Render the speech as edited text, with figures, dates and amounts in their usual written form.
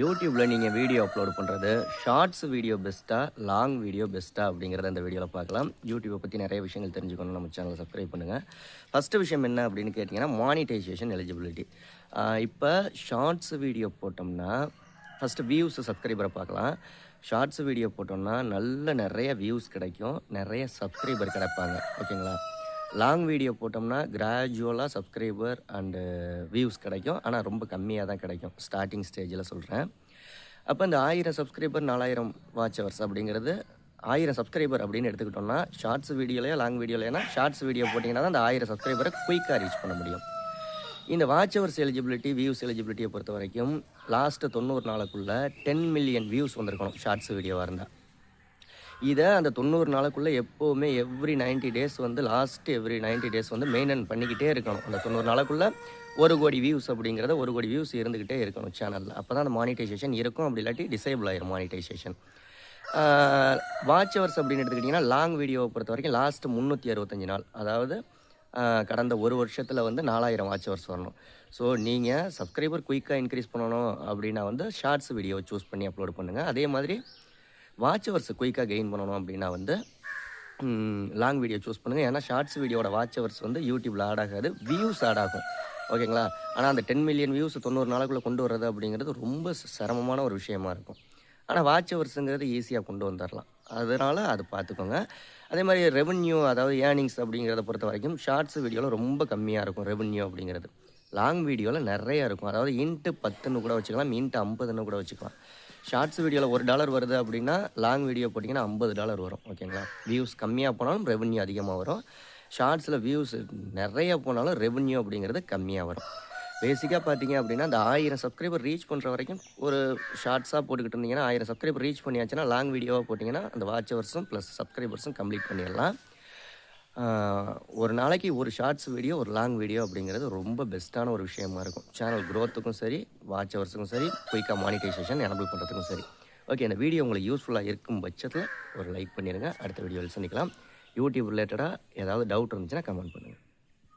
யூடியூப்பில் நீங்கள் video upload பண்ணுறது ஷார்ட்ஸ் வீடியோ பெஸ்ட்டாக லாங் வீடியோ பெஸ்ட்டாக அப்படிங்கிறத இந்த வீடியோவில் பார்க்கலாம். யூடியூப்பை பற்றி நிறைய விஷயங்கள் தெரிஞ்சுக்கணும். நம்ம சேனலை சப்ஸ்கிரைப் பண்ணுங்கள். ஃபஸ்ட்டு விஷயம் என்ன அப்படின்னு கேட்டிங்கன்னா மானிட்டைசேஷன் எலிஜிபிலிட்டி. இப்போ ஷார்ட்ஸ் வீடியோ போட்டோம்னா ஃபஸ்ட்டு வியூஸ் சப்ஸ்கிரைபரை பார்க்கலாம். ஷார்ட்ஸ் வீடியோ போட்டோம்னா நிறைய வியூஸ் கிடைக்கும், நிறைய சப்ஸ்கிரைபர் கிடைப்பாங்க. ஓகேங்களா? லாங் வீடியோ போட்டோம்னா கிராஜுவலாக சப்ஸ்கிரைபர் அண்டு வியூஸ் கிடைக்கும், ஆனால் ரொம்ப கம்மியாக தான் கிடைக்கும் ஸ்டார்டிங் ஸ்டேஜில் சொல்கிறேன். அப்போ இந்த 1000 சப்ஸ்கிரைபர் 4000 வாட்ச் ஹவர்ஸ் அப்படிங்கிறது 1000 சப்ஸ்கிரைபர் அப்படின்னு எடுத்துக்கிட்டோம்னா ஷார்ட்ஸ் வீடியோலையோ லாங் வீடியோலையா ஷார்ட்ஸ் வீடியோ போட்டிங்கன்னா தான் அந்த 1000 சப்ஸ்கிரைபரை குயிக்காக ரீச் பண்ண முடியும். இந்த வாட்ச் ஹவர்ஸ் எலிஜிபிலிட்டி வியூஸ் எலிஜிபிலிட்டியை பொறுத்த வரைக்கும் லாஸ்ட்டு 90 நாளுக்குள்ளே 10 மில்லியன் வியூஸ் வந்திருக்கணும் ஷார்ட்ஸ் வீடியோவாக இருந்தால். இதை அந்த 90 நாளுக்குள்ளே எப்போவுமே எவ்ரி 90 டேஸ் வந்து எவ்ரி 90 டேஸ் வந்து மெயின்டைன் பண்ணிக்கிட்டே இருக்கணும். அந்த 90 நாளுக்குள்ளே 1 கோடி வியூஸ் அப்படிங்கிறத 1 கோடி வியூஸ் இருந்துக்கிட்டே இருக்கணும் சேனலில். அப்போ தான் அந்த மானிட்டைசேஷன் இருக்கும். அப்படி இல்லாட்டி டிசேபிள் ஆயிரும் மானிட்டைசேஷன். வாட்ச் ஹவர்ஸ் அப்படின்னு எடுத்துக்கிட்டிங்கன்னா லாங் வீடியோவை பொறுத்த வரைக்கும் லாஸ்ட்டு 365 நாள், அதாவது கடந்த ஒரு வருஷத்தில் வந்து 4000 வாட்ச் ஹவர்ஸ் வரணும். ஸோ நீங்கள் சப்ஸ்கிரைபர் குயிக்காக இன்க்ரீஸ் பண்ணணும் அப்படின்னா வந்து ஷார்ட்ஸ் வீடியோவை சூஸ் பண்ணி அப்லோட் பண்ணுங்கள். அதே மாதிரி வாட்ச் ஹவர்ஸ் குயிக்காக கெயின் பண்ணணும் அப்படின்னா வந்து லாங் வீடியோ சூஸ் பண்ணுங்கள். ஏன்னா ஷார்ட்ஸ் வீடியோட வாட்ச் ஹவர்ஸ் வந்து யூடியூப்பில் ஆட் ஆகாது, வியூஸ் ஆட் ஆகும். ஓகேங்களா? ஆனால் அந்த 10 மில்லியன் வியூஸ் 90 நாளுக்குள்ளே கொண்டு வர்றது அப்படிங்கிறது ரொம்ப சிரமமான ஒரு விஷயமா இருக்கும். ஆனால் வாட்ச் ஹவர்ஸுங்கிறது ஈஸியாக கொண்டு வந்துடலாம். அதனால் அது பார்த்துக்கோங்க. அதே மாதிரி ரெவன்யூ, அதாவது ஏர்னிங்ஸ் அப்படிங்கிறத பொறுத்த வரைக்கும் ஷார்ட்ஸ் வீடியோவில் ரொம்ப கம்மியாக இருக்கும் ரெவன்யூ அப்படிங்கிறது. லாங் வீடியோவில் நிறையா இருக்கும். அதாவது இன்ட்டு 10ன்னு கூட வச்சுக்கலாம், இன்ட்டு 50ன்னு கூட வச்சுக்கலாம். ஷார்ட்ஸ் வீடியோவில் $1 வருது அப்படின்னா லாங் வீடியோ போட்டிங்கன்னா $50 வரும். ஓகேங்களா? வியூஸ் கம்மியாக போனாலும் ரெவன்யூ அதிகமாக வரும். ஷார்ட்ஸில் வியூஸ் நிறைய போனாலும் ரெவன்யூ அப்படிங்கிறது கம்மியாக வரும். பேசிக்காக பார்த்தீங்க அப்படின்னா அந்த 1000 சப்ஸ்கிரைபர் ரீச் பண்ணுற வரைக்கும் ஒரு ஷார்ட்ஸாக போட்டுக்கிட்டு இருந்தீங்கன்னா 1000 சப்ஸ்கிரைபர் ரீச் பண்ணியாச்சுன்னா லாங் வீடியோவாக போட்டிங்கன்னா அந்த வாட்ச் ஹவர்ஸும் ப்ளஸ் சப்ஸ்கிரைபர்ஸும் கம்ப்ளீட் பண்ணிடலாம். ஒரு நாளைக்கு ஒரு ஷார்ட்ஸ் வீடியோ ஒரு லாங் வீடியோ அப்படிங்கிறது ரொம்ப பெஸ்ட்டான ஒரு விஷயமா இருக்கும். சேனல் க்ரோத்துக்கும் சரி, வாட்ச் ஹவர்ஸுக்கும் சரி, குயிக்காக மானிட்டைசேஷன் எனபிள் பண்ணுறதுக்கும் சரி. ஓகே, இந்த வீடியோ உங்களுக்கு யூஸ்ஃபுல்லாக இருக்கும் பட்சத்தில் ஒரு லைக் பண்ணிடுங்க. அடுத்த வீடியோவில் சந்திக்கலாம். யூடியூப் ரிலேட்டடாக ஏதாவது டவுட் இருந்துச்சுன்னா கமெண்ட் பண்ணுங்கள்.